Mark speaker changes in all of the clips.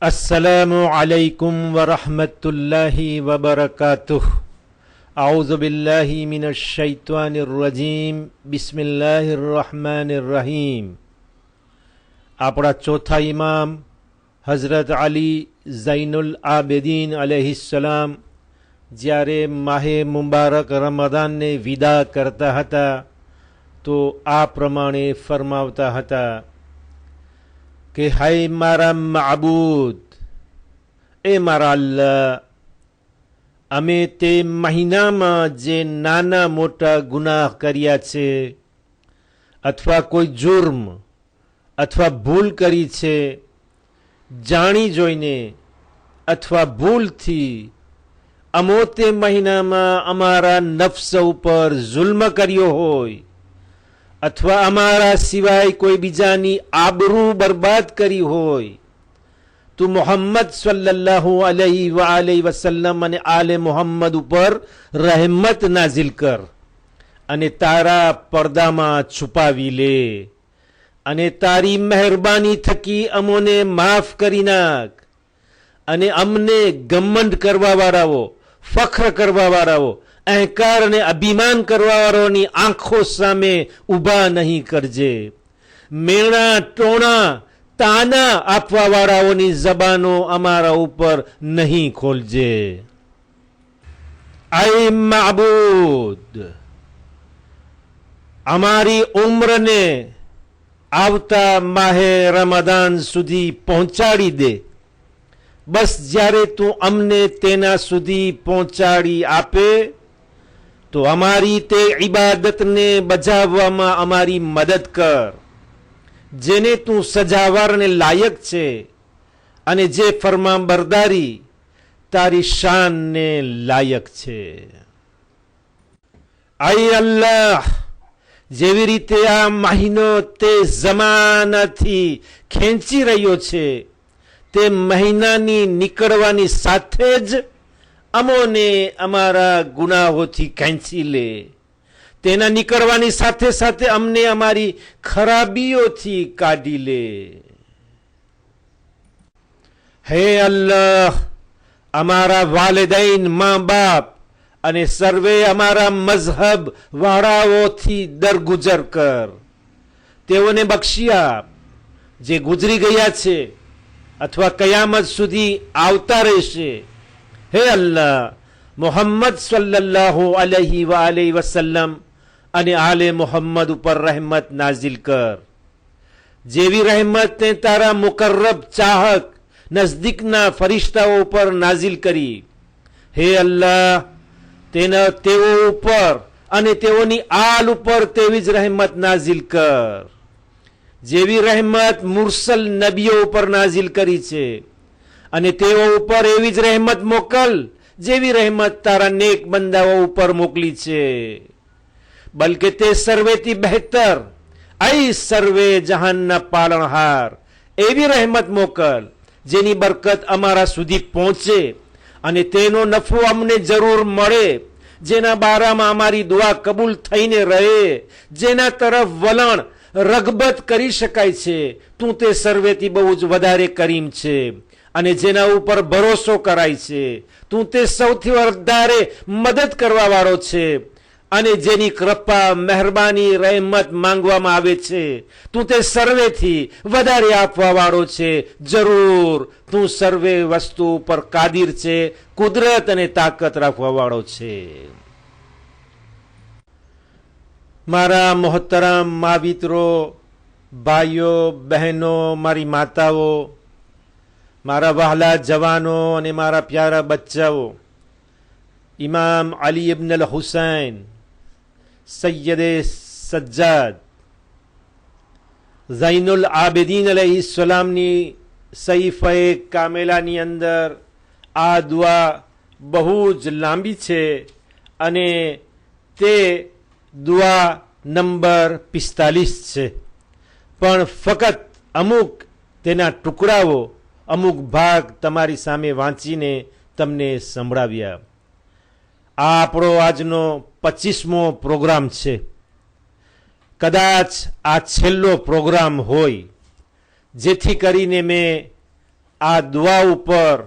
Speaker 1: अस्सलामु अलैकुम वरहमतुल्लाहि वबरकातुह। आऊज़ु बिल्लाहि मिनश शैतानिर रजीम। बिस्मिल्लाहिर रहमानिर रहीम। આપણા ચોથા ઇમામ હઝરત અલી ઝૈનુલ આબેદીન અલૈહિસ્સલામ જ્યારે માહે મુબારક રમદાનને વિદા કરતા હતા તો આ પ્રમાણે ફરમાવતા હતા કે હાય મારા માબૂદ, એ મારા અલ્લાહ, અમે તે મહિનામાં જે નાના મોટા ગુનાહ કર્યા છે અથવા કોઈ જુર્મ અથવા ભૂલ કરી છે, જાણી જોઈને અથવા ભૂલથી અમો તે મહિનામાં અમારા નફ્સ ઉપર જુલ્મ કર્યો હોય અથવા અમારા સિવાય કોઈ બીજાની આબરૂ બરબાદ કરી હોય, તું મોહમ્મદ સલ્લલ્લાહુ અલૈહિ વસલ્લમ અને આલે મોહમ્મદ ઉપર રહેમત નાઝિલ કર અને તારા પડદામાં છુપાવી લે અને તારી મહેરબાની થકી અમોને માફ કરી નાખ અને અમને ગમંડ કરવા વાળાઓ, ફખ્ર કરવા વાળાઓ, અહંકાર અને અભિમાન કરવાવાળાની આંખો સામે ઊભા નહીં કરજે. મેણા ટોણા તાના આપવા વાળાઓની જબાનો અમારા ઉપર નહીં ખોલજે. આય માબૂદ, અમારી ઉમ્રને આવતા માહે રમદાન સુધી પહોંચાડી દે. બસ જ્યારે તું અમને તેના સુધી પહોંચાડી આપે તો અમારી તે ઇબાદતને બજાવવામાં અમારી મદદ કર જેને તું સજાવરને લાયક છે અને જે ફરમાબરદારી તારી શાનને લાયક છે. આય અલ્લાહ, જેવી રીતે આ મહિનો તે જમાનાથી ખેંચી રહ્યો છે તે મહિનાની નીકળવાની સાથે જ અમોને અમારા ગુનાહોથી ખેંચી લે. તેના નીકળવાની સાથે સાથે અમને અમારી ખરાબીઓથી કાઢી લે. હે અલ્લાહ, અમારા વાલિદૈન, મા બાપ અને સર્વે અમારા મઝહબ વાળાઓથી દરગુજર કર. તેઓને બક્ષી આપ જે ગુજરી ગયા છે અથવા કયામત સુધી આવતા રહેશે. હે અલ્લાહ, મોહમ્મદ સલ્લલ્લાહુ અલૈહિ વસલ્લમ અને આલે મોહમ્મદ ઉપર રહેમત નાઝિલ કર જેવી રહેમત તે તારા મુકર્રબ ચાહક નજદીકના ફરિશ્તાઓ ઉપર નાઝિલ કરી. હે અલ્લાહ, તેઓ ઉપર અને તેઓની આલ ઉપર તેવી જ રહેમત નાઝિલ કર જેવી રહેમત મુરસલ નબીઓ ઉપર નાઝિલ કરી છે, અને તેઓ ઉપર એવી જ રહેમત મોકલ જેવી રહેમત તારા નેક બંદાઓ ઉપર મોકલી છે. બલકે તે સર્વેથી બહેતર, આઈ સર્વે જહાનના પાલનહાર એવી રહેમત મોકલ જેની બરકત અમારા સુધી પહોંચે અને તેનો નફો અમને જરૂર મળે, જેના બારામાં અમારી દુઆ કબૂલ થઈને રહે, જેના તરફ વલણ રગબત કરી શકાય છે. તું તે સર્વેથી બહુ જ વધારે કરીમ છે અને જેના ઉપર ભરોસો કરાય છે. તું તે સૌથી વધારે મદદ કરવા વાળો છે અને જેની કૃપા, મહેરબાની, રહેમત માંગવામાં આવે છે. તું તે સર્વેથી વધારે આપવા વાળો છે. જરૂર તું સર્વે વસ્તુ ઉપર કાદિર છે, કુદરત અને તાકાત રાખવા વાળો છે. મારા મોહતરમ માવિત્રો, ભાઈઓ, બહેનો, મારી માતાઓ, મારા વહાલા જવાનો અને મારા પ્યારા બચ્ચાઓ, ઇમામ અલી ઇબ્ન અલ હુસૈન સૈયદે સજ્જાદ ઝૈનુલ આબેદીન અલૈહિસ્સલામની સહીફે કામેલાની અંદર આ દુઆ બહુ જ લાંબી છે અને તે દુઆ નંબર 45 છે, પણ ફક્ત અમુક તેના ટુકડાઓ, અમુક ભાગ તમારી સામે વાંચીને તમને સંભળાવ્યા. આ આપણો આજનો 25મો પ્રોગ્રામ છે. કદાચ આ છેલ્લો પ્રોગ્રામ હોય જેથી કરીને મેં આ દુઆ ઉપર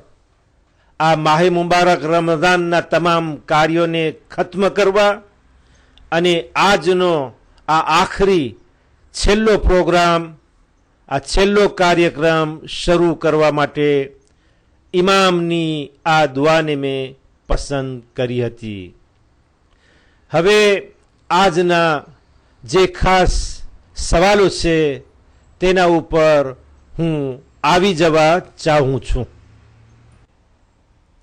Speaker 1: આ માહે મુબારક રમઝાનના તમામ કાર્યોને ખત્મ કરવા અને આજનો આ આખરી છેલ્લો પ્રોગ્રામ, આ છેલ્લો કાર્યક્રમ શરૂ કરવા માટે ઇમામની આ દુઆને મેં પસંદ કરી હતી. હવે આજના જે ખાસ સવાલો છે તેના ઉપર હું આવી જવા ચાહું છું.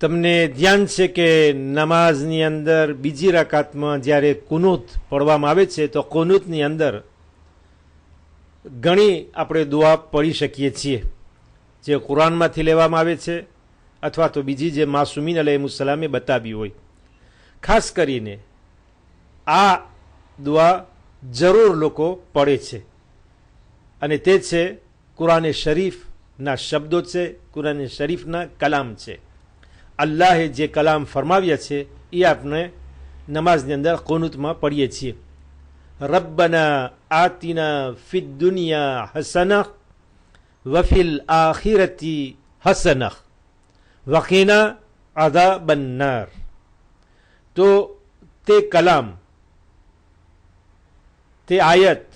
Speaker 1: તમને ધ્યાન છે કે નમાઝની અંદર બીજી રકાતમાં જ્યારે કુનૂત પડવામાં આવે છે તો કુનૂતની અંદર ઘણી આપણે દુઆ પઢી શકીએ છીએ જે કુરાનમાંથી લેવામાં આવે છે અથવા તો બીજી જે માસુમીન અલૈહિસ્સલામે બતાવી હોય. ખાસ કરીને આ દુઆ જરૂર લોકો પढ़ે છે અને તે છે કુરાને શરીફના શબ્દો છે, કુરાને શરીફના કલામ છે. અલ્લાહે જે કલામ ફરમાવ્યા છે એ આપણે નમાઝની અંદર કુનૂતમાં પઢીએ છીએ. રબ્બના આતિના ફિદ દુનિયા હસનહ વફિલ આખિરતી હસનહ વકીના અઝાબન નાર. તો તે કલામ, તે આયત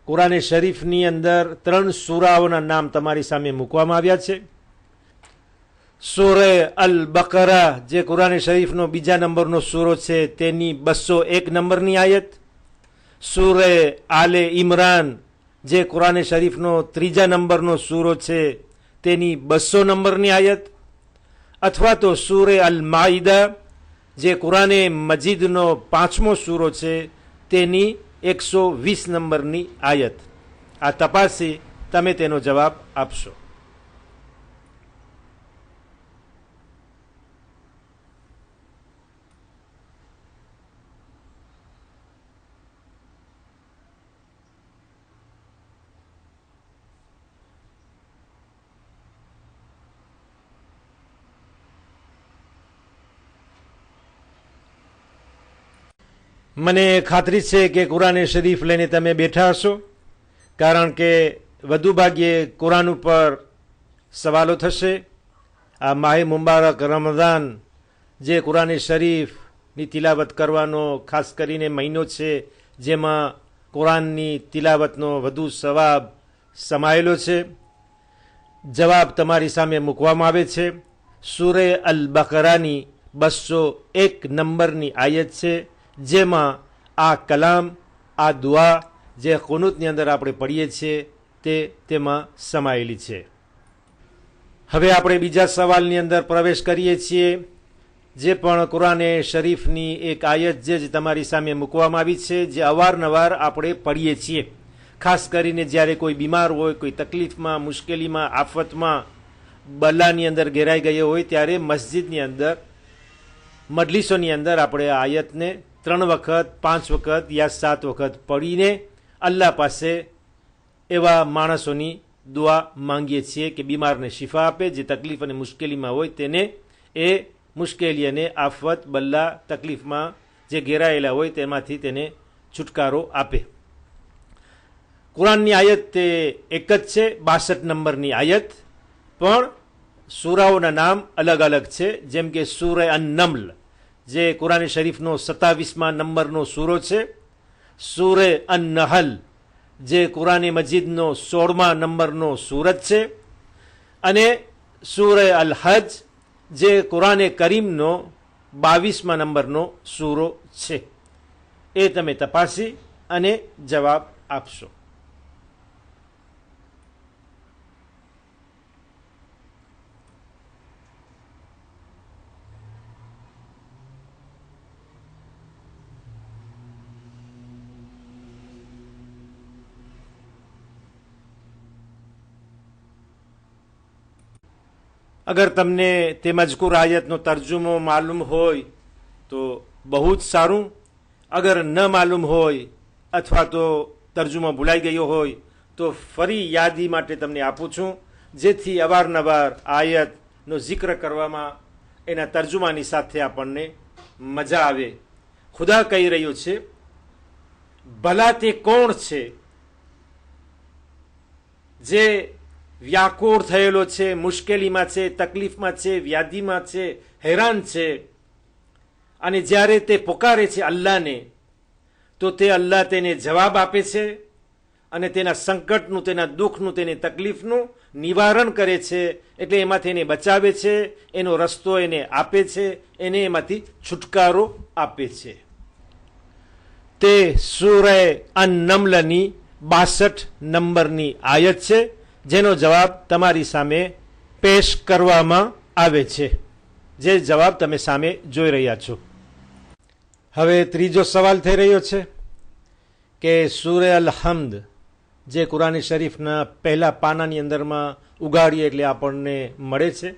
Speaker 1: કુરાને શરીફની અંદર 3 સૂરાઓના નામ તમારી સામે મૂકવામાં આવ્યા છે. સૂરે અલ બકરા જે કુરાને શરીફનો બીજા નંબરનો સૂરો છે તેની 201 નંબરની આયત, સૂરે આલે ઇમરાન જે કુરાને શરીફનો ત્રીજા નંબરનો સૂરો છે તેની 200 નંબરની આયત, અથવા તો સૂરે અલ માઇદા જે કુરાને મજીદનો 5મો સૂરો છે તેની 120 નંબરની આયત. આ તપાસી તમે તેનો જવાબ આપશો. મને ખાતરી છે કે કુરાને શરીફ લઈને તમે બેઠા હશો, કારણ કે વધુ ભાગ્યે કુરાન ઉપર સવાલો થશે. આ માહે મુબારક રમઝાન જે કુરાને શરીફની તિલાવત કરવાનો ખાસ કરીને મહિનો છે જેમાં કુરાનની તિલાવતનો વધુ સવાબ સમાયેલો છે. જવાબ તમારી સામે મૂકવામાં આવે છે. સૂરે અલ બકરાની 201 નંબરની આયત છે જેમાં આ કલામ, આ દુઆ જે કુનૂતની અંદર આપણે પઢીએ છીએ તે તેમાં સમાયેલી છે. હવે આપણે બીજા સવાલની અંદર પ્રવેશ કરીએ છીએ જે પણ કુરાને શરીફની એક આયત જે તમારી સામે મૂકવામાં આવી છે જે અવારનવાર આપણે પઢીએ છીએ. ખાસ કરીને જ્યારે કોઈ બીમાર હોય, કોઈ તકલીફમાં, મુશ્કેલીમાં, આફતમાં, બલાની અંદર ઘેરાઈ ગયો હોય ત્યારે મસ્જિદની અંદર, મજલિસોની અંદર આપણે આ આયતને 3 વખત, 5 વખત યા 7 વખત પઢીને અલ્લાહ પાસે એવા માણસોની દુઆ માંગીએ છીએ કે બીમારને શિફા આપે, જે તકલીફ અને મુશ્કેલીમાં હોય તેને એ મુશ્કેલી અને આફત, બલ્લા, તકલીફમાં જે ઘેરાયેલા હોય તેમાંથી તેને છુટકારો આપે. કુરાનની આયત તે એક જ છે, 62 નંબરની આયત, પણ સૂરાઓના નામ અલગ અલગ છે. જેમ કે સૂરે અન-નમ્લ જે કુરાન શરીફનો 27મા નંબરનો સૂરો છે, સૂરે અન-નહલ જે કુરાન મજીદનો 16મા નંબરનો સૂરત છે, અને સૂરે અલ-હજ જે કુરાન કરીમનો 22મા નંબરનો સૂરો છે. એ તમે તપાસી અને જવાબ આપશો. અગર તમને તે મજકૂર આયતનો તર્જુમો માલુમ હોય તો બહુ જ સારું. અગર ન માલુમ હોય અથવા તો તર્જુમો ભૂલાઈ ગયો હોય તો ફરી યાદી માટે તમને આપું છું, જેથી અવારનવાર આયતનો જિક્ર કરવામાં એના તર્જુમાની સાથે આપણને મજા આવે. ખુદા કહી રહ્યો છે, ભલા તે કોણ છે જે વ્યાકુળ થયેલો છે, મુશ્કેલીમાં છે, તકલીફમાં છે, વ્યાધિમાં છે, હેરાન છે, અને જ્યારે તે પુકારે છે અલ્લાહને, તો તે અલ્લાહ તેને જવાબ આપે છે અને તેના સંકટનું, તેના દુઃખનું, તેની તકલીફનું નિવારણ કરે છે. એટલે એમાંથી એને બચાવે છે, એનો રસ્તો એને આપે છે, એને એમાંથી છુટકારો આપે છે. તે સૂરે અન-નમ્લની 62 નંબરની આયત છે, જેનો જવાબ તમારી સામે પેશ કરવામાં આવે છે, જે જવાબ તમે સામે જોઈ રહ્યા છો. હવે ત્રીજો સવાલ થઈ રહ્યો છે કે સૂરે અલ-હમ્દ, જે કુરાન શરીફના પહેલા પાનાની અંદરમાં ઉગાડીએ એટલે આપણને મળે છે.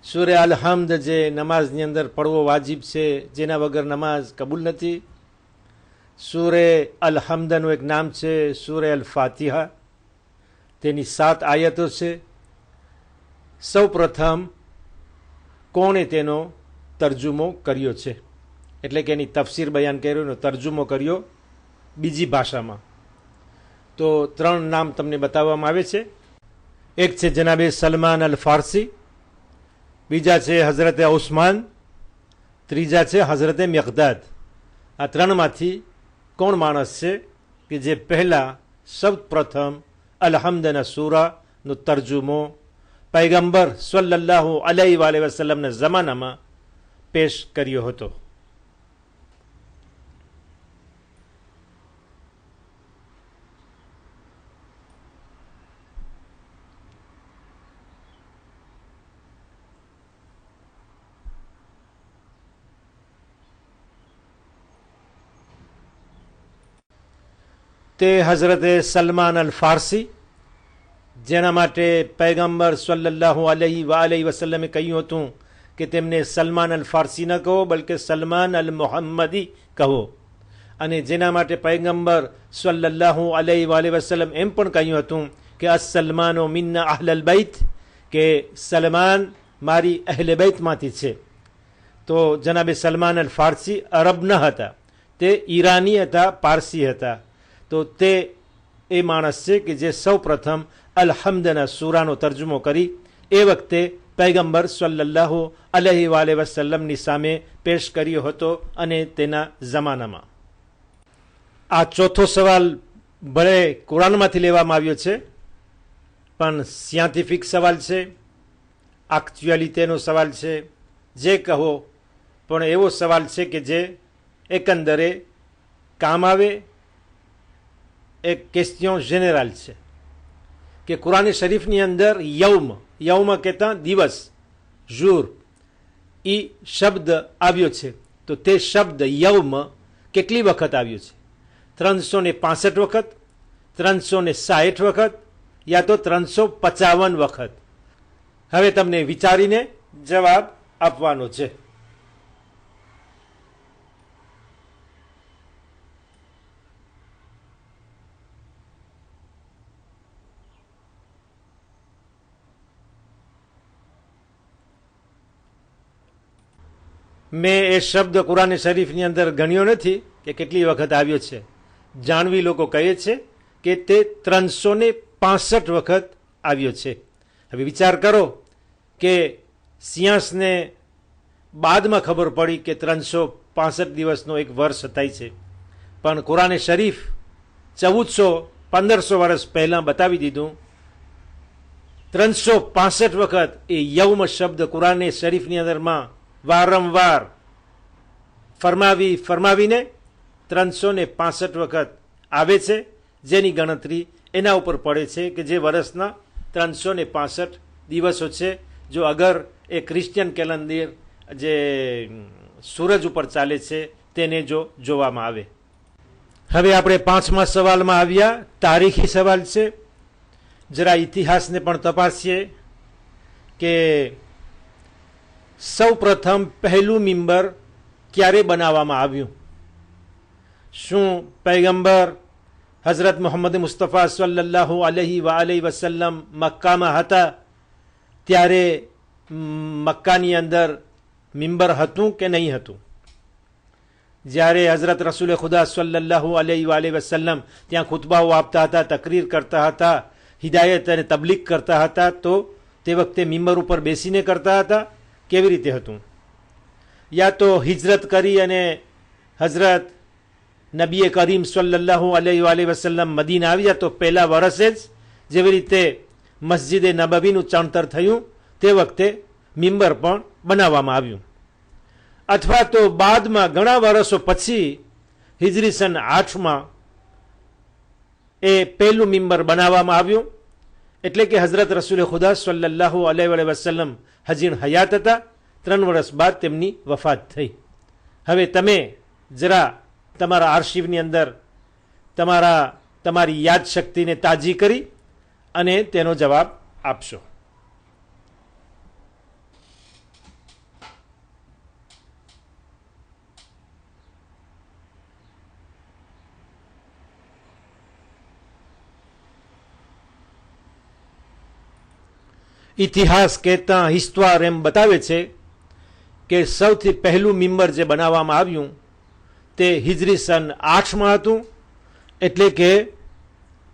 Speaker 1: સૂરે અલ-હમ્દ જે નમાઝની અંદર પડવો વાજિબ છે, જેના વગર નમાઝ કબૂલ નથી. સૂરે અલ-હમ્દનું એક નામ છે સૂરે અલ-ફાતિહા. તેની 7 આયતો છે. સૌ પ્રથમ કોણે તેનો તર્જુમો કર્યો છે, એટલે કે એની તફસીર બયાન કર્યો, એનો તર્જુમો કર્યો બીજી ભાષામાં? તો 3 નામ તમને બતાવવામાં આવે છે. એક છે જનાબે સલમાન અલ ફારસી, બીજા છે હઝરતે ઉસ્માન, ત્રીજા છે હઝરતે મિકદાદ. આ 3માંથી કોણ માણસ છે કે જે પહેલા સૌ પ્રથમ અલ-હમ્દના સૂરાનો તર્જુમો પૈગંબર સલ્લલ્લાહુ અલૈહિ વસલ્લમના જમાનામાં પેશ કર્યો હતો? તે હઝરતે સલમાન અલ ફારસી, જેના માટે પૈગંબર સલ્લલ્લાહુ અલૈહિ વસલ્લમે કહ્યું હતું કે તેમને સલમાન અલ ફારસી ન કહો, બલકે સલમાન અલ મુહમ્મદી કહો. અને જેના માટે પૈગંબર સલ્લલ્લાહુ અલૈહિ વસલ્લમ એમ પણ કહ્યું હતું કે અસ-સલમાનો મિન્ના અહલલ બૈત, કે સલમાન મારી અહલે બૈતમાંથી છે. તો જનાબે સલમાન અલ ફારસી અરબ ન હતા, તે ઈરાની હતા, પારસી હતા. તો તે એ માણસ છે કે જે સૌ પ્રથમ અલ-હમ્દના સૂરાનો તર્જુમો કરી એ વખતે પૈગંબર સલ્લલ્લાહુ અલૈહિ વસલ્લમની સામે પેશ કર્યો હતો અને તેના જમાનામાં. આ ચોથો સવાલ ભલે કુરાનમાંથી લેવામાં આવ્યો છે, પણ સાયન્ટિફિક સવાલ છે, એક્ચ્યુઅલિટીનો સવાલ છે, જે કહો, પણ એવો સવાલ છે કે જે એકંદરે કામ આવે. એક ક્વેશ્ચન જેનરલ છે કે કુરાન શરીફની અંદર યૌમ કહેતા દિવસ, જોર, એ શબ્દ આવ્યો છે. તો તે શબ્દ યૌમ કેટલી વખત આવ્યો છે? 365 વખત, 360 વખત, યા તો 355 વખત? હવે તમને વિચારીને જવાબ આપવાનો છે. મેં એ શબ્દ કુરાન શરીફની અંદર ગણ્યો નથી કે કેટલી વખત આવ્યો છે. જાણવી લોકો કહે છે કે તે 365 વખત આવ્યો છે. હવે વિચાર કરો કે સિયાસને બાદમાં ખબર પડી કે 365 દિવસનો એક વર્ષ થાય છે, પણ કુરાન શરીફ 1400-1500 વર્ષ પહેલાં બતાવી દીધું. 365 વખત એ યૌમ શબ્દ કુરાન શરીફની અંદરમાં વારંવાર ફરમાવીને 365 વખત આવે છે, જેની ગણતરી એના ઉપર પડે છે કે જે વર્ષના 365 દિવસો છે. જો અગર એ ક્રિશ્ચિયન કેલેન્ડર જે સૂરજ ઉપર ચાલે છે તેને જો જોવામાં આવે. હવે આપણે 5મા સવાલમાં આવ્યા. તારીખી સવાલ છે. જરા ઇતિહાસને પણ તપાસીએ કે સૌ પ્રથમ પહેલું મિંબર ક્યારે બનાવવામાં આવ્યું? શું પૈગંબર હઝરત મુહમ્મદ મુસ્તફા સલ્લલ્લાહુ અલૈહિ વસલ્લમ મક્કામાં હતા ત્યારે મક્કાની અંદર મિંબર હતું કે નહીં હતું? જ્યારે હઝરત રસૂલ ખુદા સલ્લલ્લાહુ અલૈહિ વસલ્લમ ત્યાં ખુતબાઓ આપતા હતા, તકરીર કરતા હતા, હિદાયત અને તબલીગ કરતા હતા તો તે વખતે મિંબર ઉપર બેસીને કરતા હતા, કેવી રીતે હતું? યા તો હિજરત કરી અને હઝરત નબી કરીમ સલ્લલ્લાહુ અલૈહિ વસલ્લમ મદીના આવ્યા તો પહેલા વર્ષે જ જેવી રીતે મસ્જિદે નબવીનું ચણતર થયું તે વખતે મિંબર પણ બનાવવામાં આવ્યું, અથવા તો બાદમાં ઘણા વર્ષો પછી હિજરી સન 8માં એ પહેલું મિંબર બનાવવામાં આવ્યું. એટલે કે હઝરત રસૂલ ખુદા સલ્લલ્લાહુ અલૈહિ વસલ્લમ હજી હયાત હતા, 3 વર્ષ બાદ તેમની વફાત થઈ. હવે તમે જરા તમારા આર્શિવની અંદર તમારી યાદ શક્તિને તાજી કરી અને તેનો જવાબ આપશો. ઇતિહાસ કહેતા હિસ્તવાર એમ બતાવે છે કે સૌથી પહેલું મિંબર જે બનાવવામાં આવ્યું તે હિજરી સન 8માં હતું. એટલે કે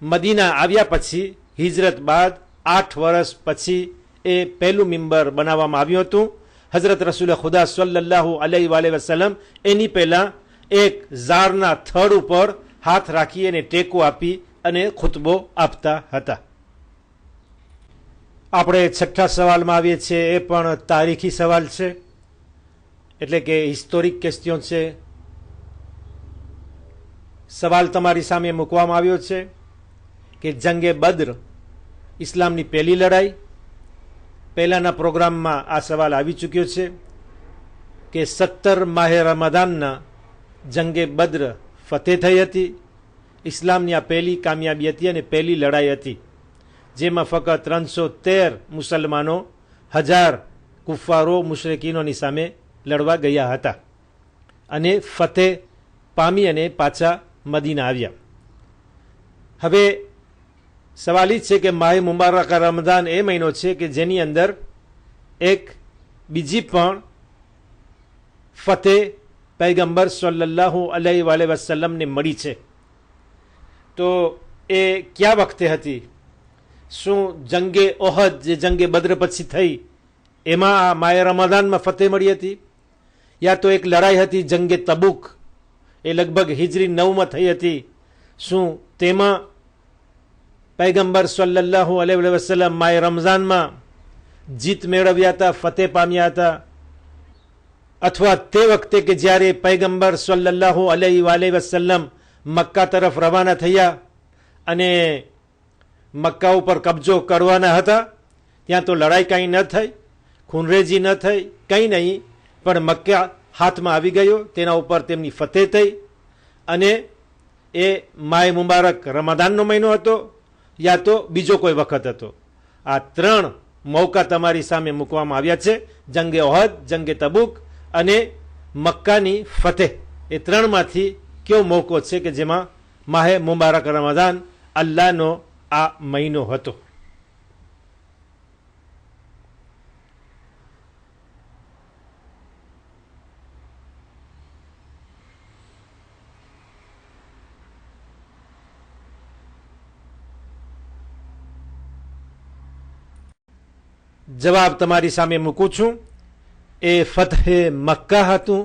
Speaker 1: મદીના આવ્યા પછી હિજરત બાદ 8 વર્ષ પછી એ પહેલું મિંબર બનાવવામાં આવ્યું હતું. હઝરત રસૂલ ખુદા સલ્લલ્લાહુ અલૈહિ વસલ્લમ એની પહેલાં એક ઝાડના થડ ઉપર હાથ રાખી અને ટેકો આપી અને ખુતબો આપતા હતા. આપણે છઠ્ઠા સવાલમાં આવીએ છીએ, એ પણ તારીખી સવાલ છે, એટલે કે હિસ્ટોરિક ક્વેશ્ચન છે. સવાલ તમારી સામે મૂકવામાં આવ્યો છે કે જંગે બદ્ર ઇસ્લામની પહેલી લડાઈ. પહેલાંના પ્રોગ્રામમાં આ સવાલ આવી ચૂક્યો છે કે 17 માહે રમદાનના જંગે બદ્ર ફતેહ થઈ હતી. ઇસ્લામની આ પહેલી કામયાબી હતી અને પહેલી લડાઈ હતી, જેમાં ફક્ત 313 મુસલમાનો 1000 કુફારો મુશરિકીનોની સામે લડવા ગયા હતા અને ફતેહ પામી અને પાછા મદીના આવ્યા. હવે સવાલ એ છે કે માહે મુબારક રમદાન એ મહિનો છે કે જેની અંદર એક બીજી પણ ફતેહ પૈગંબર સલ્લલ્લાહુ અલૈહિ વસલ્લમને મળી છે. તો એ કયા વખતે હતી? શું જંગે ઓહદ જે જંગે બદ્ર પછી થઈ એમાં આ માહે રમદાનમાં ફતેહ મળી હતી, યા તો એક લડાઈ હતી જંગે તબુક, એ લગભગ હિજરી 9માં થઈ હતી. શું તેમાં પૈગંબર સલ્લલ્લાહુ અલૈહિ વસલ્લમ માહે રમઝાનમાં જીત મેળવ્યા હતા, ફતેહ પામ્યા હતા? અથવા તે વખતે કે જ્યારે પૈગંબર સલ્લલ્લાહુ અલૈહિ વસલ્લમ મક્કા તરફ રવાના થયા અને મક્કા ઉપર કબજો કરવાના હતા, ત્યાં તો લડાઈ કાંઈ ન થઈ, ખૂનરેજી ન થઈ, કંઈ નહીં, પણ મક્કા હાથમાં આવી ગયો, તેના ઉપર તેમની ફતેહ થઈ અને એ માહે મુબારક રમદાનનો મહિનો હતો યા તો બીજો કોઈ વખત હતો. આ 3 મૌકા તમારી સામે મૂકવામાં આવ્યા છે, જંગે ઓહદ, જંગે તબુક અને મક્કાની ફતેહ. એ 3માંથી કયો મોકો છે કે જેમાં માહે મુબારક રમદાન અલ્લાહનો આ મહિનો હતો? જવાબ તમારી સામે મૂકું છું. એ ફતહે મક્કા હતું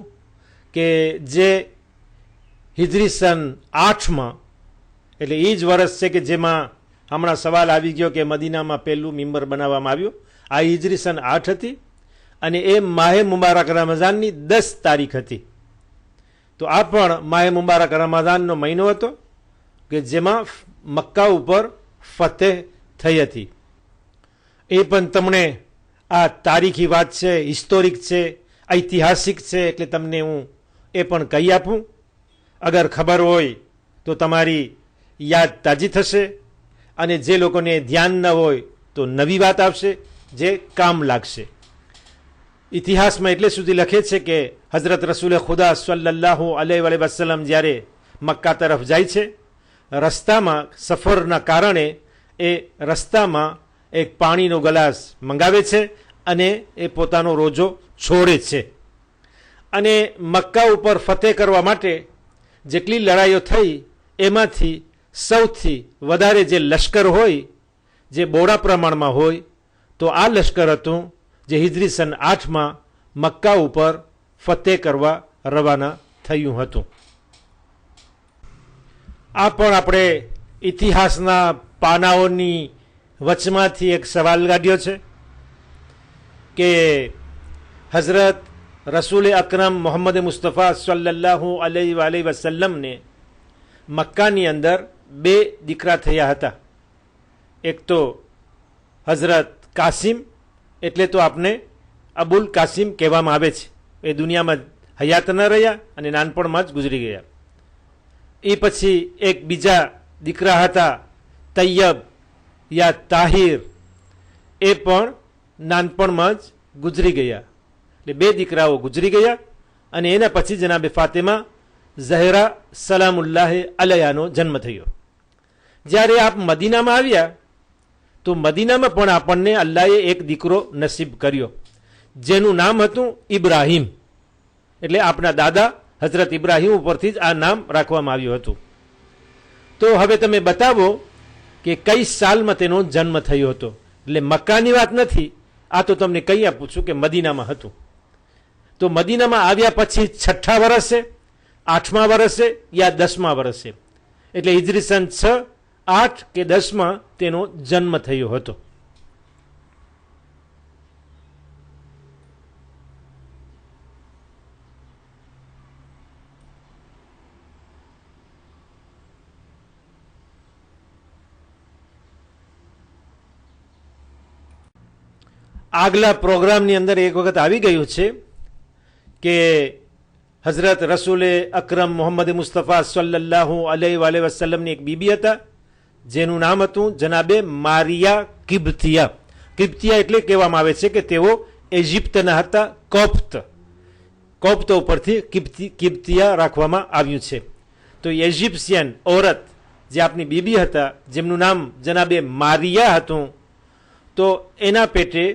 Speaker 1: કે જે હિજરી સન 8માં, એટલે એ જ વર્ષ છે કે જેમાં હમણાં સવાલ આવી ગયો કે મદીનામાં પહેલું મિંબર બનાવવામાં આવ્યું. આ હિજરી સન 8 હતી અને એ માહે મુબારક રમઝાનની 10 તારીખ હતી. તો આ પણ માહે મુબારક રમઝાનનો મહિનો હતો કે જેમાં મક્કા ઉપર ફતેહ થઈ હતી. એ પણ તમને આ તારીખી વાત છે, હિસ્ટોરિક છે, ઐતિહાસિક છે, એટલે તમને હું એ પણ કહી આપું. અગર ખબર હોય તો તમારી યાદ તાજી થશે અને જે લોકોને ધ્યાન ન હોય તો નવી વાત આવશે જે કામ લાગશે. ઇતિહાસમાં એટલે સુધી લખે છે કે હઝરત રસૂલ ખુદા સલ્લલ્લાહુ અલૈહિ વસલ્લમ જ્યારે મક્કા તરફ જાય છે, રસ્તામાં સફરના કારણે એ રસ્તામાં એક પાણીનો ગ્લાસ મંગાવે છે અને એ પોતાનો રોજો છોડે છે. અને મક્કા ઉપર ફતેહ કરવા માટે જેટલી લડાઈઓ થઈ એમાંથી સૌથી વધારે જે લશ્કર હોય જે બોડા પ્રમાણમાં હોય તો આ લશ્કર હતું જે હિજરી સન 8માં મક્કા ઉપર ફતેહ કરવા રવાના થયું હતું. આ પણ આપણે ઇતિહાસના પાનાઓની વચમાંથી એક સવાલ કાઢ્યો છે કે હઝરત રસૂલ અકરમ મોહમ્મદ મુસ્તફા સલ્લલ્લાહુ અલૈહિ વસલ્લમને મક્કાની અંદર 2 દીકરા થયા હતા. એક તો હઝરત કાસિમ, એટલે તો આપને અબુલ કાસિમ કહેવામાં આવે છે. એ દુનિયામાં હયાત ન રહ્યા અને નાનપણમાં જ ગુજરી ગયા. એ પછી એક બીજા દીકરા હતા તૈયબ યા તાહિર, એ પણ નાનપણમાં જ ગુજરી ગયા. એટલે 2 દીકરાઓ ગુજરી ગયા અને એના પછી જનાબે ફાતિમા ઝહરા સલામુલ્લાહ અલૈહાનો જન્મ થયો. જ્યારે આપ મદીનામાં આવ્યા તો મદીનામાં પણ આપણને અલ્લાહે એક દીકરો નસીબ કર્યો જેનું નામ હતું ઇબ્રાહીમ. એટલે આપણા દાદા હઝરત ઇબ્રાહીમ ઉપરથી જ આ નામ રાખવામાં આવ્યું હતું. તો હવે તમે બતાવો કે કઈ સાલમાં તેનો જન્મ થયો હતો. એટલે મક્કાની વાત નથી, આ તો તમને કહી આપું છું કે મદીનામાં હતું. તો મદીનામાં આવ્યા પછી 6ઠા વર્ષે, 8મા વર્ષે યા 10મા વર્ષે, એટલે હિજરી સન 6, 8 કે 10માં તેનો જન્મ થયો હતો. આગલા પ્રોગ્રામની અંદર એક વખત આવી ગયું છે કે હઝરત રસૂલે અકરમ મોહમ્મદ મુસ્તફા સલ્લલ્લાહુ અલૈહિ વસલ્લમની એક બીબી હતા જેનું નામ હતું જનાબે મારિયા કિબ્તિયા. કિબ્તિયા એટલે કહેવામાં આવે છે કે તેઓ ઇજિપ્તના હતા. કોપ્ત ઉપરથી કિબ્તિયા રાખવામાં આવ્યું છે. તો ઇજિપ્શિયન ઓરત જે આપની બીબી હતા જેમનું નામ જનાબે મારિયા હતું, તો એના પેટે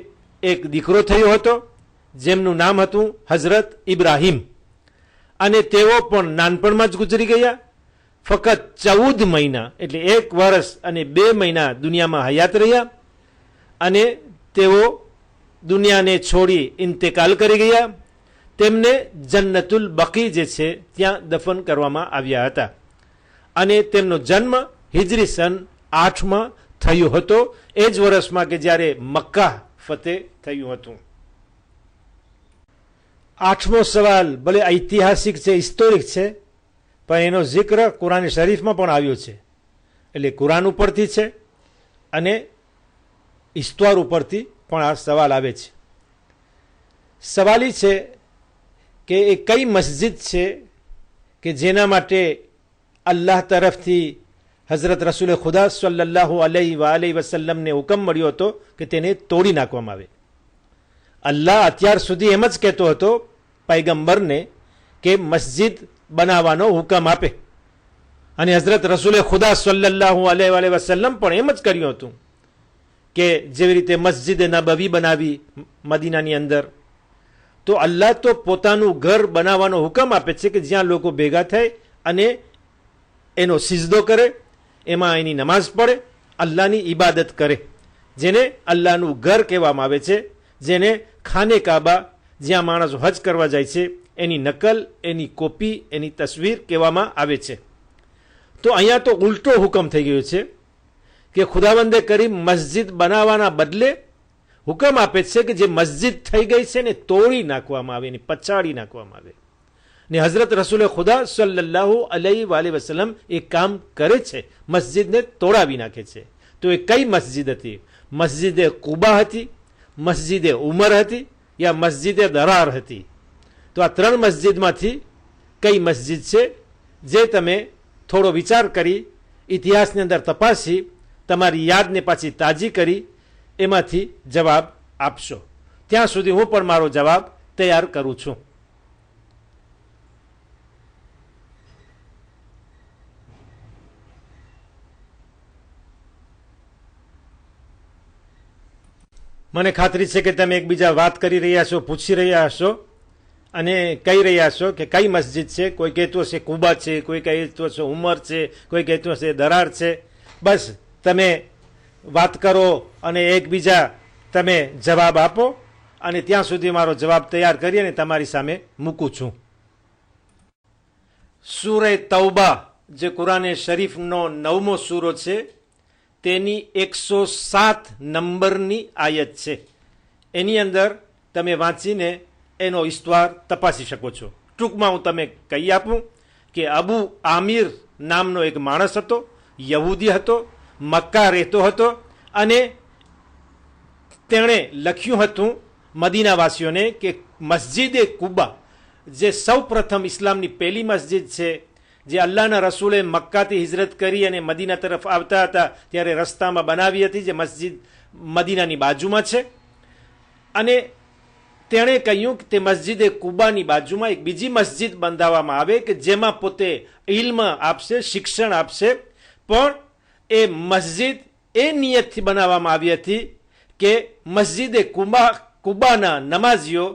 Speaker 1: એક દીકરો થયો હતો જેમનું નામ હતું હઝરત ઇબ્રાહીમ. અને તેઓ પણ નાનપણમાં જ ગુજરી ગયા. ફક્ત 14 મહિના એટલે 1 વર્ષ અને 2 મહિના દુનિયામાં હયાત રહ્યા અને તેઓ દુનિયાને છોડી ઇન્તેકાલ કરી ગયા. તેમને જન્નતુલ બકી જે છે ત્યાં દફન કરવામાં આવ્યા હતા અને તેમનો જન્મ હિજરી સન 8માં થયો હતો, એ જ વર્ષમાં કે જ્યારે મક્કા ફતેહ થયું હતું. 8મો સવાલ ભલે ઐતિહાસિક છે, હિસ્ટોરિક છે, પણ એનો જિક્ર કુરાન શરીફમાં પણ આવ્યો છે. એટલે કુરાન ઉપરથી છે અને ઇસ્તવાર ઉપરથી પણ આ સવાલ આવે છે. સવાલ એ છે કે એ કઈ મસ્જિદ છે કે જેના માટે અલ્લાહ તરફથી હઝરત રસૂલ ખુદા સલ્લલ્લાહુ અલૈહિ વસલ્લમને હુકમ મળ્યો હતો કે તેને તોડી નાખવામાં આવે. અલ્લાહ અત્યાર સુધી એમ જ કહેતો હતો પૈગંબરને કે મસ્જિદ બનાવવાનો હુકમ આપે અને હઝરત રસૂલ ખુદા સલ્લલ્લાહુ અલૈહિ વસલ્લમ પણ એમ જ કર્યું હતું કે જેવી રીતે મસ્જિદ નબવી બનાવી મદીનાની અંદર, તો અલ્લાહ તો પોતાનું ઘર બનાવવાનો હુકમ આપે છે કે જ્યાં લોકો ભેગા થાય અને એનો સિજદો કરે, એમાં એની નમાઝ પડે, અલ્લાહની ઇબાદત કરે, જેને અલ્લાહનું ઘર કહેવામાં આવે છે, જેને ખાને કાબા જ્યાં માણસો હજ કરવા જાય છે એની નકલ, એની કોપી, એની તસવીર કહેવામાં આવે છે. તો અહીંયા તો ઉલટો હુકમ થઈ ગયો છે કે ખુદાવંદે કરીમ મસ્જિદ બનાવવાના બદલે હુકમ આપે છે કે જે મસ્જિદ થઈ ગઈ છે ને તોડી નાખવામાં આવે, એની પછાડી નાખવામાં આવે. ને હઝરત રસૂલ ખુદા સલ્લલ્લાહુ અલૈહિ વસલ્લમ એ કામ કરે છે, મસ્જિદને તોડાવી નાખે છે. તો એ કઈ મસ્જિદ હતી? મસ્જિદે કુબા હતી, મસ્જિદે ઉમર હતી યા મસ્જિદે દરાર હતી? તો આ 3 મસ્જિદમાંથી કઈ મસ્જિદ છે જે તમે થોડો વિચાર કરી, ઇતિહાસની અંદર તપાસી, તમારી યાદને પાછી તાજી કરી એમાંથી જવાબ આપશો. ત્યાં સુધી હું પણ મારો જવાબ તૈયાર કરું છું. મને ખાતરી છે કે તમે એકબીજા વાત કરી રહ્યા છો, પૂછી રહ્યા હશો અને કહી રહ્યા છો કે કઈ મસ્જિદ છે. કોઈ કહેતું હશે કુબા છે, કોઈ કહેતું હશે ઉમર છે, કોઈ કહેતું હશે દરાર છે. બસ તમે વાત કરો અને એકબીજા તમે જવાબ આપો, અને ત્યાં સુધી મારો જવાબ તૈયાર કરી અને તમારી સામે મૂકું છું. સૂરે તૌબા જે કુરાને શરીફનો 9મો સૂરો છે, તેની 107 નંબરની આયત છે. એની અંદર તમે વાંચીને એનો ઇસ્તવાર તપાસી શકો છો. ટૂંકમાં હું તમે કહી આપું કે અબુ આમિર નામનો એક માણસ હતો, યહૂદી હતો, મક્કા રહેતો હતો, અને તેણે લખ્યું હતું મદીનાવાસીઓને કે મસ્જિદે કુબા જે સૌ પ્રથમ ઇસ્લામની પહેલી મસ્જિદ છે, જે અલ્લાહના રસૂલે મક્કાથી હિજરત કરી અને મદીના તરફ આવતા હતા ત્યારે રસ્તામાં બનાવી હતી, જે મસ્જિદ મદીનાની બાજુમાં છે. અને તેણે કહ્યું કે તે મસ્જિદે કુબાની બાજુમાં એક બીજી મસ્જિદ બંધાવવામાં આવે કે જેમાં પોતે ઇલ્મ આપશે, શિક્ષણ આપશે. પણ એ મસ્જિદ એ નિયતથી બનાવવામાં આવી હતી કે મસ્જિદે કુબાના નમાઝીઓ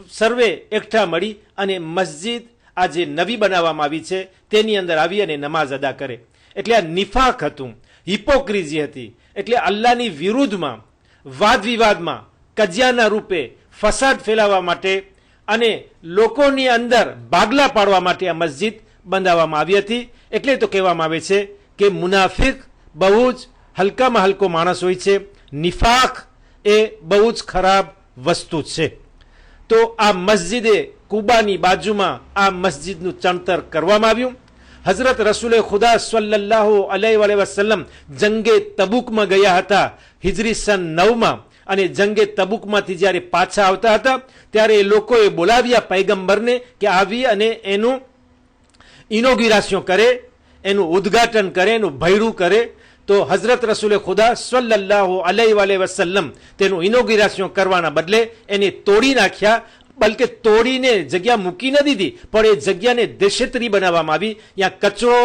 Speaker 1: સર્વે એકઠા મળી અને મસ્જિદ આ જે નવી બનાવવામાં આવી છે તેની અંદર આવી અને નમાઝ અદા કરે. એટલે આ નિફાક હતું, હિપોક્રીઝી હતી. એટલે અલ્લાહની વિરુદ્ધમાં, વાદ વિવાદમાં, કજિયાના રૂપે ફસાદ ફેલાવવા માટે અને લોકોની અંદર ભાગલા પાડવા માટે આ મસ્જિદ બંધાવવામાં આવી હતી. એટલે તો કહેવામાં આવે છે કે મુનાફિક બહુ જ હલકામાં હલકો માણસ હોય છે. નિફાક એ બહુ જ ખરાબ વસ્તુ છે. તો આ મસ્જિદે કુબાની બાજુમાં આ મસ્જિદનું ચણતર કરવામાં આવ્યું. હઝરત રસૂલે ખુદા સલ્લલ્લાહુ અલૈહિ વસલ્લમ જંગે તબુકમાં ગયા હતા હિજરી સન 9માં, અને જંગે તબુકમાંથી જ્યારે પાછા આવતા હતા ત્યારે એ લોકોએ બોલાવ્યા પૈગંબરને કે આવી અને એનું ઇનોગ્યુરેશન કરે, એનું ઉદ્ઘાટન કરે, એનું ભૈરું કરે. તો હઝરત રસૂલે ખુદા સલ્લલ્લાહુ અલૈહિ વસલ્લમ તેનું ઇનોગ્યુરેશન કરવાના બદલે એને તોડી નાખ્યા. બલકે તોડીને જગ્યા મૂકી ન દીધી, પણ એ જગ્યાને દેશેતરી બનાવવામાં આવી. ત્યાં કચરો,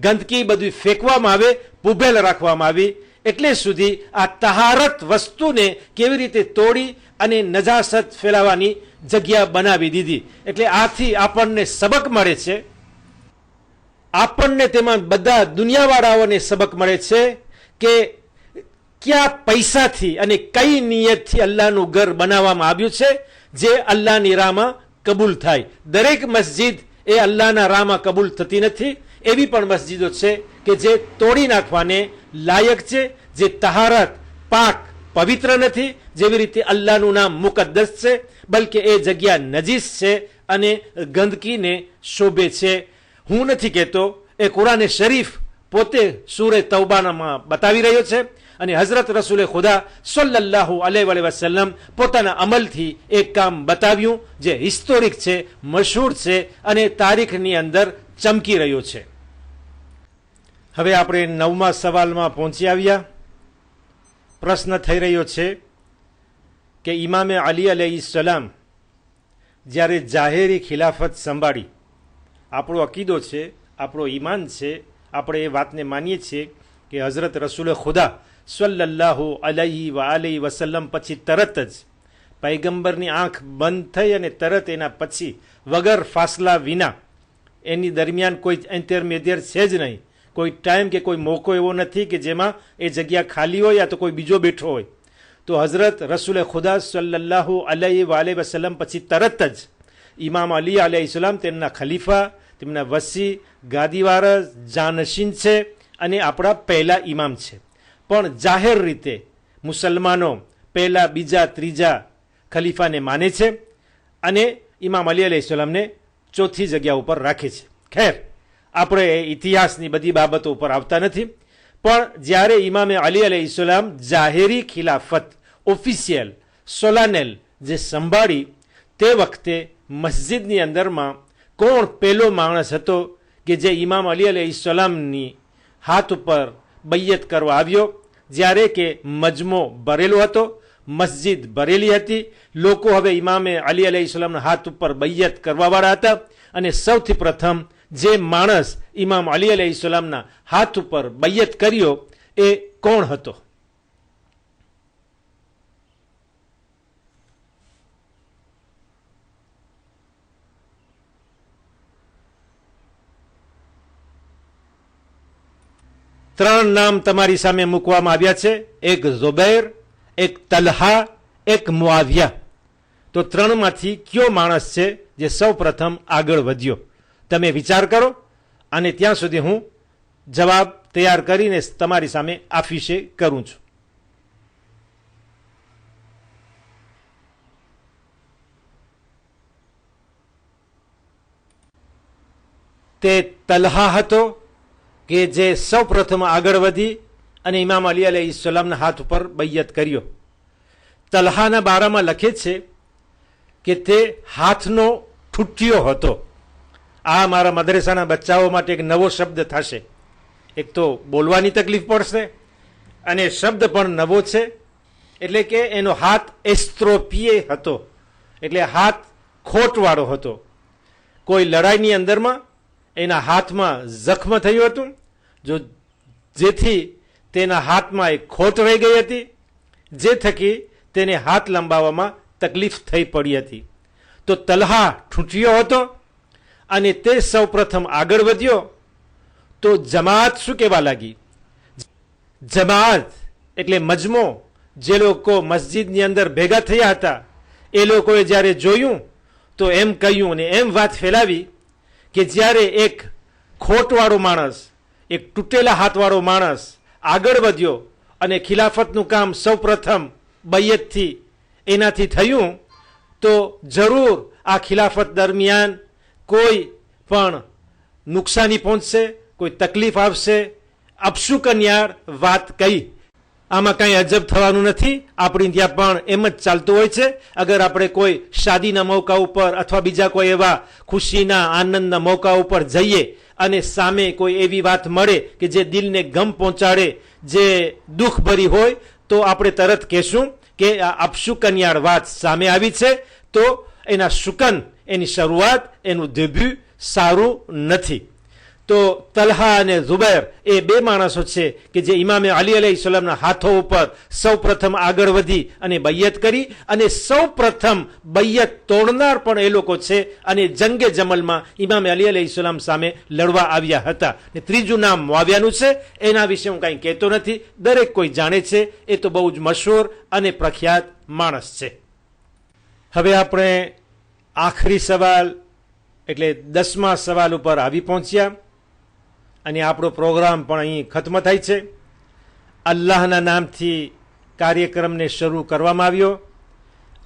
Speaker 1: ગંદકી બધું ફેંકવામાં આવે, પુભેલ રાખવામાં આવી. એટલે સુધી આ તહારત વસ્તુને કેવી રીતે તોડી અને નજાસત ફેલાવાની જગ્યા બનાવી દીધી. એટલે આથી આપણને સબક મળે છે, આપણને તેમાં બધા દુનિયાવાળાઓને સબક મળે છે કે કયા પૈસાથી અને કઈ નિયતથી અલ્લાહનું ઘર બનાવવામાં આવ્યું છે જે અલ્લાહની રાહમાં કબૂલ થાય. દરેક મસ્જિદ એ અલ્લાહના રાહમાં કબૂલ થતી નથી. એવી પણ મસ્જિદો છે કે જે તોડી નાખવાને લાયક છે, જે તહારત, પાક, પવિત્ર નથી. જેવી રીતે અલ્લાહનું નામ મુકદ્દસ છે, બલકે એ જગ્યા નજીસ છે અને ગંદકીને શોભે છે. હું નથી કહેતો, એ કુરાને શરીફ પોતે સૂરે તૌબામાં બતાવી રહ્યો છે. અને હઝરત રસૂલે ખુદા સલ્લલ્લાહુ અલૈહિ વસલ્લમ પોતાના અમલથી એક કામ બતાવ્યું જે હિસ્ટોરિક છે, મશહૂર છે અને તારીખની અંદર ચમકી રહ્યો છે. હવે આપણે 9મા સવાલમાં પહોંચી આવ્યા. પ્રશ્ન થઈ રહ્યો છે કે ઇમામે અલી અલૈહિસ્સલામ જ્યારે જાહેરી ખિલાફત સંભાળી, આપણો અકીદો છે, આપણો ઈમાન છે, આપણે એ વાતને માનીએ છીએ કે હઝરત રસૂલે ખુદા સલ્લલ્લાહુ અલૈહિ વસલ્લમ પછી તરત જ પૈગંબરની આંખ બંધ થઈ અને તરત એના પછી વગર ફાસલા વિના, એની દરમિયાન કોઈ ઇન્ટરમેડિયર છે જ નહીં, કોઈ ટાઈમ કે કોઈ મોકો એવો નથી કે જેમાં એ જગ્યા ખાલી હોય યા તો કોઈ બીજો બેઠો હોય. તો હઝરત રસૂલે ખુદા સલ્લલ્લાહુ અલૈહિ વસલ્લમ પછી તરત જ ઇમામ અલી અલૈહિસ્સલામ તેમના ખલીફા, તેમના વસી, ગાદીવારસ, જાનશીન છે અને આપણા પહેલા ઇમામ છે. પણ જાહેર રીતે મુસલમાનો પહેલા, બીજા, ત્રીજા ખલીફાને માને છે અને ઇમામ અલી અલૈહિસ્સલામને ચોથી જગ્યા ઉપર રાખે છે. ખેર, આપણે એ ઇતિહાસની બધી બાબતો ઉપર આવતા નથી. પણ જ્યારે ઇમામે અલી અલૈહિસ્સલામ જાહેરી ખિલાફત ઓફિશિયલ સોલાનેલ જે સંભાળી, તે વખતે મસ્જિદની અંદરમાં કોણ પહેલો માણસ હતો કે જે ઇમામ અલી અલૈહિસ્સલામની હાથ ઉપર બૈયત કરવા આવ્યો? જ્યારે કે મજમો ભરેલો હતો, મસ્જિદ ભરેલી હતી, લોકો હવે ઇમામે અલી અલૈહિસ્સલામના હાથ ઉપર બૈયત કરવાવાળા હતા. અને સૌથી પ્રથમ જે માણસ ઇમામ અલી અલૈહિસ્સલામના હાથ ઉપર બૈયત કર્યો એ કોણ હતો? ત્રણ નામ તમારી સામે મૂકવામાં આવ્યા છે, એક ઝુબૈર, એક તલહા, એક મુઆવિયા. તો ત્રણમાંથી કયો માણસ છે જે સૌ પ્રથમ આગળ વધ્યો? તમે વિચાર કરો, અને ત્યાં સુધી હું જવાબ તૈયાર કરીને તમારી સામે આફિશે કરું છું. તે તલહા હતો કે જે સૌ પ્રથમ આગળ વધી અને ઇમામ અલી અલૈહિસ્સલામના હાથ ઉપર બૈયત કર્યો. તલહાના બારામાં લખે છે કે તે હાથનો ઠુઠ્ઠિયો હતો. આ મારા મદ્રેસાના બચ્ચાઓ માટે એક નવો શબ્દ થશે. એક તો બોલવાની તકલીફ પડશે અને શબ્દ પણ નવો છે. એટલે કે એનો હાથ એસ્ટ્રોપિયે હતો, એટલે હાથ ખોટવાળો હતો. કોઈ લડાઈની અંદરમાં એના હાથમાં જખમ થયું હતું, જેથી તેના હાથમાં એક ખોટ રહી ગઈ હતી, જે થકી તેને હાથ લંબાવવામાં તકલીફ થઈ પડી હતી. તો તલહા ઠૂંઠિયો હતો અને તે સૌ પ્રથમ આગળ વધ્યો. તો જમાત શું કહેવા લાગી? જમાત એટલે મજમો. જે લોકો મસ્જિદની અંદર ભેગા થયા હતા એ લોકોએ જ્યારે જોયું તો એમ કહ્યું અને એમ વાત ફેલાવી કે જ્યારે એક ખોટવાળો માણસ, એક તૂટેલા હાથવાળો માણસ આગળ વધ્યો અને ખિલાફતનું કામ સૌ પ્રથમ બૈયતથી એનાથી થયું, તો જરૂર આ ખિલાફત દરમિયાન કોઈ પણ નુકસાની પહોંચશે, કોઈ તકલીફ આવશે. અપશુકનિયાળ વાત કહી. આમાં કંઈ અજબ થવાનું નથી. આપણી ત્યાં પણ એમ જ ચાલતું હોય છે. અગર આપણે કોઈ શાદીના મોકા ઉપર અથવા બીજા કોઈ એવા ખુશીના આનંદના મોકા ઉપર જઈએ અને સામે કોઈ એવી વાત મળે કે જે દિલને ગમ પહોંચાડે, જે દુઃખ ભરી હોય, તો આપણે તરત કહેશું કે આ અપશુકનિયાળ વાત સામે આવી છે, તો એના શુકન, એની શરૂઆત, એનું ડેબ્યુ સારું નથી. તો તલહા અને ઝુબૈર એ બે માણસો છે કે જે ઇમામે અલી અલૈહિસ્સલામના હાથો ઉપર સૌ પ્રથમ આગળ વધી અને બૈયત કરી, અને સૌ પ્રથમ બૈયત તોડનાર પણ એ લોકો છે અને જંગે જમલમાં ઇમામે અલી અલૈહિસ્સલામ સામે લડવા આવ્યા હતા. ને ત્રીજું નામ મુઆવિયાનું છે. એના વિશે હું કંઈ કહેતો નથી, દરેક કોઈ જાણે છે. એ તો બહુ જ મશહૂર અને પ્રખ્યાત માણસ છે. હવે આપણે આખરી સવાલ એટલે 10મા સવાલ ઉપર આવી પહોંચ્યા અને આપણો પ્રોગ્રામ પણ અહીં ખત્મ થાય છે. અલ્લાહના નામથી કાર્યક્રમને શરૂ કરવામાં આવ્યો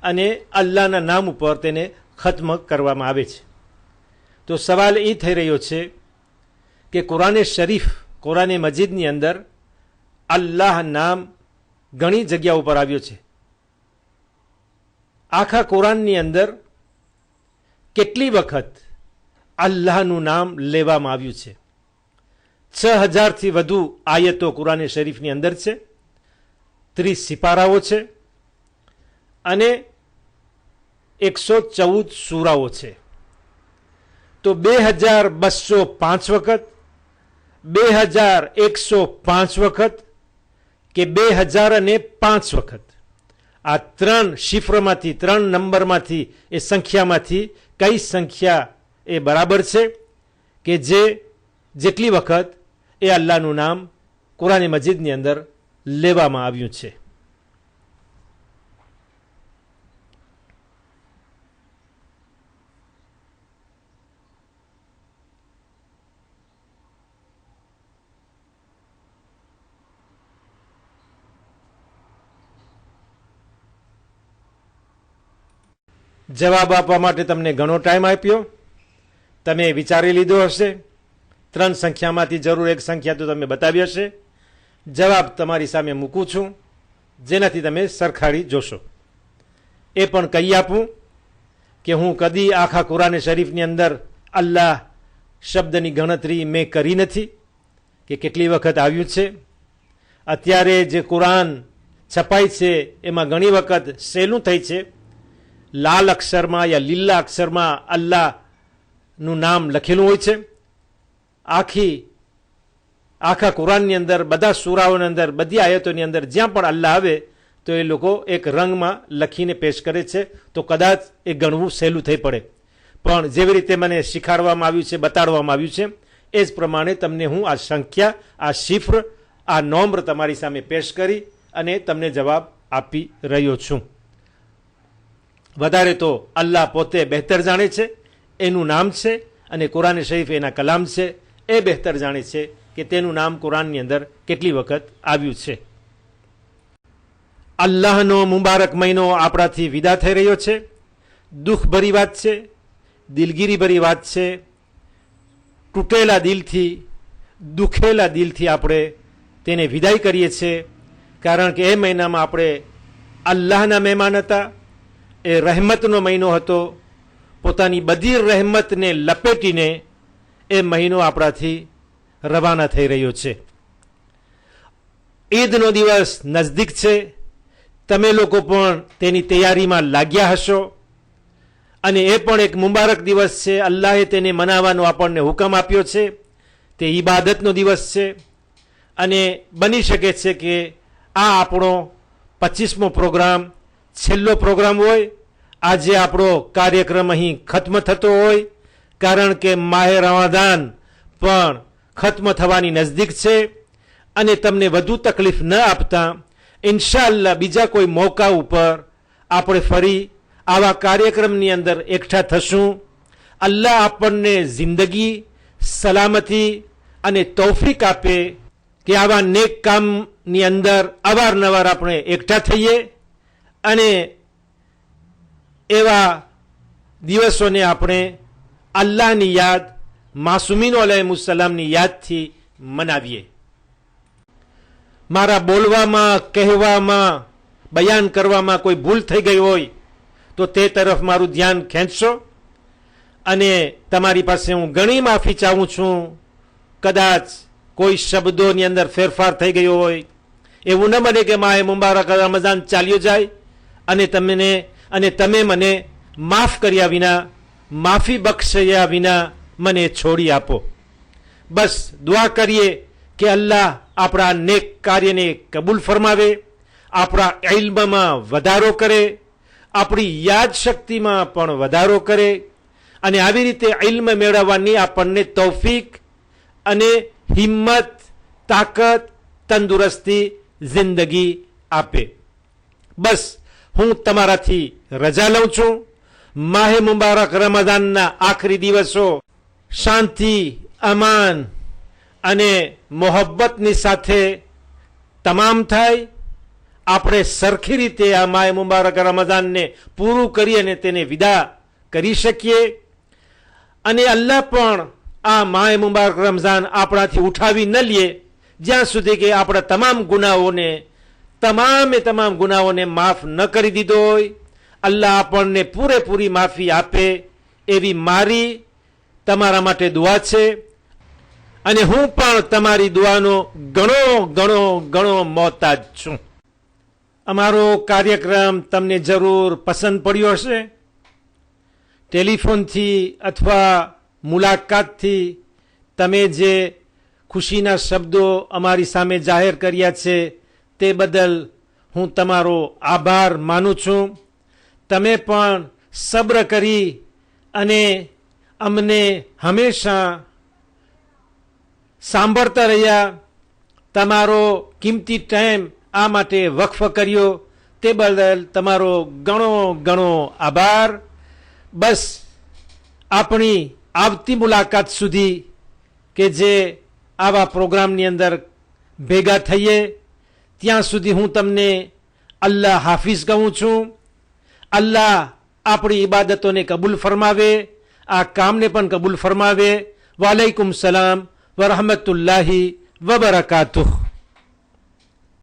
Speaker 1: અને અલ્લાહના નામ ઉપર તેને ખત્મ કરવામાં આવે છે. તો સવાલ એ થઈ રહ્યો છે કે કુરાને શરીફ, કુરાને મજીદની અંદર અલ્લાહ નામ ઘણી જગ્યા ઉપર આવ્યો છે. આખા કુરાનની અંદર કેટલી વખત અલ્લાહનું નામ લેવામાં આવ્યું છે? 6000થી વધુ આયતો કુરાને શરીફની અંદર છે, 30 સિપારાઓ છે અને 114 સૂરાઓ છે. તો 2205 વખત, 2105 વખત કે 2005 વખત, આ ત્રણ શિફ્રમાંથી, ત્રણ નંબરમાંથી, એ સંખ્યામાંથી કઈ સંખ્યા એ બરાબર છે કે જેટલી વખત એ અલ્લાહનું નામ કુરાન મજીદની અંદર લેવામાં આવ્યું છે? જવાબ આપવા માટે તમને ઘણો ટાઈમ આપ્યો. તમે વિચારી લીધો હશે. ત્રણ સંખ્યામાંથી જરૂર એક સંખ્યા તો તમે બતાવી હશે. જવાબ તમારી સામે મૂકું છું, જેનાથી તમે સરખાડી જોશો. એ પણ કહી આપું કે હું કદી આખા કુરાન શરીફની અંદર અલ્લાહ શબ્દની ગણતરી મેં કરી નથી કે કેટલી વખત આવ્યું છે. અત્યારે જે કુરાન છપાય છે એમાં ઘણી વખત સહેલું થઈ છે, લાલ અક્ષરમાં યા લીલા અક્ષરમાં અલ્લાહનું નામ લખેલું હોય છે. આખા કુરાનની અંદર, બધા સૂરાઓની અંદર, બધી આયતોની અંદર જ્યાં પણ અલ્લાહ આવે તો એ લોકો એક રંગમાં લખીને પેશ કરે છે, તો કદાચ એ ગણવું સહેલું થઈ પડે. પણ જેવી રીતે મને શીખવાડવામાં આવ્યું છે, બતાડવામાં આવ્યું છે, એ જ પ્રમાણે તમને હું આ સંખ્યા, આ શિફ્ર આ નોમ્ર તમારી સામે પેશ કરી અને તમને જવાબ આપી રહ્યો છું. વધારે તો અલ્લાહ પોતે બહેતર જાણે છે, એનું નામ છે અને કુરાન શરીફ એના કલામ છે. એ બહેતર જાણે છે કે તેનું નામ કુરાનની અંદર કેટલી વખત આવ્યું છે. અલ્લાહનો મુબારક મહિનો આપણાથી વિદા થઈ રહ્યો છે. દુઃખભરી વાત છે, દિલગીરીભરી વાત છે. તૂટેલા દિલથી, દુખેલા દિલથી આપણે તેને વિદાય કરીએ છીએ, કારણ કે એ મહિનામાં આપણે અલ્લાહના મહેમાન હતા. એ રહેમતનો મહિનો હતો. પોતાની બધી રહેમતને લપેટીને એ મહિનો આપણાથી રવાના થઈ રહ્યો છે. ઈદનો દિવસ નજદીક છે. તમે લોકો પણ તેની તૈયારીમાં લાગ્યા હશો અને એ પણ એક મુબારક દિવસ છે. અલ્લાહે તેને મનાવવાનો આપણને હુકમ આપ્યો છે. તે ઈબાદતનો દિવસ છે અને બની શકે છે કે આ આપણો 25મો પ્રોગ્રામ, છેલ્લો પ્રોગ્રામ હોય. આજે આપણો કાર્યક્રમ અહીં ખત્મ થતો હોય, કારણ કે માહે રમાદાન પણ ખત્મ થવાની નજદીક છે. અને તમને વધુ તકલીફ ન આપતા ઇન્શાઅલ્લાહ બીજા કોઈ મોકા ઉપર આપણે ફરી આવા કાર્યક્રમની અંદર એકઠા થશું. અલ્લાહ આપણને જિંદગી, સલામતી અને તૌફીક આપે કે આવા નેક કામની અંદર અવારનવાર આપણે એકઠા થઈએ અને એવા દિવસોને આપણે અલ્લાહની યાદ, માસુમીન અલૈહિસ્સલામની યાદથી મનાવીએ. મારા બોલવામાં, કહેવામાં, બયાન કરવામાં કોઈ ભૂલ થઈ ગઈ હોય તો તે તરફ મારું ધ્યાન ખેંચશો અને તમારી પાસે હું ઘણી માફી ચાહું છું. કદાચ કોઈ શબ્દોની અંદર ફેરફાર થઈ ગયો હોય. એવું ન બને કે માહે મુબારક રમઝાન ચાલ્યો જાય અને તમે મને માફ કર્યા વિના, માફી બક્ષયા વિના મને છોડી આપો. બસ દુઆ કરીએ કે અલ્લાહ આપણા નેક કાર્યને કબૂલ ફરમાવે, આપણા ઇલ્મમાં વધારો કરે, આપણી યાદ શક્તિમાં પણ વધારો કરે અને આવી રીતે ઇલ્મ મેળવવાની આપણને તૌફીક અને હિંમત, તાકાત, તંદુરસ્તી, જિંદગી આપે. બસ હું તમારાથી રજા લઉં છું. માહે મુબારક રમઝાનના આખરી દિવસો શાંતિ, અમાન અને મોહબ્બતની સાથે તમામ થાય. આપણે સરખી રીતે આ માહે મુબારક રમઝાનને પૂરું કરી અને તેને વિદા કરી શકીએ અને અલ્લાહ પણ આ માહે મુબારક રમઝાન આપણાથી ઉઠાવી ન લે જ્યાં સુધી કે આપણા તમામ ગુનાઓને માફ ન કરી દીધો હોય. અલ્લાહ આપણને પૂરેપૂરી માફી આપે એવી મારી તમારા માટે દુઆ છે અને હું પણ તમારી દુઆનો ઘણો મોહતાજ છું. અમારો કાર્યક્રમ તમને જરૂર પસંદ પડ્યો હશે. ટેલિફોનથી અથવા મુલાકાતથી તમે જે ખુશીના શબ્દો અમારી સામે જાહેર કર્યા છે તે બદલ હું તમારો આભાર માનું છું. તમે પણ સબ્ર કરી અને અમને હંમેશા સાંભળતા રહ્યા. તમારો કિંમતી ટાઈમ આ માટે વકફ કર્યો તે બદલ તમારો ઘણો આભાર. બસ આપણી આવતી મુલાકાત સુધી કે જે આવા પ્રોગ્રામની અંદર ભેગા થઈએ ત્યાં સુધી હું તમને અલ્લાહ હાફિઝ કહું છું. અલ્લાહ આપણી ઇબાદતોને કબૂલ ફરમાવે, આ કામને પણ કબૂલ ફરમાવે. વાલેકુમ સલામ વરહમતુલ્લાહિ વબરકાતુહ.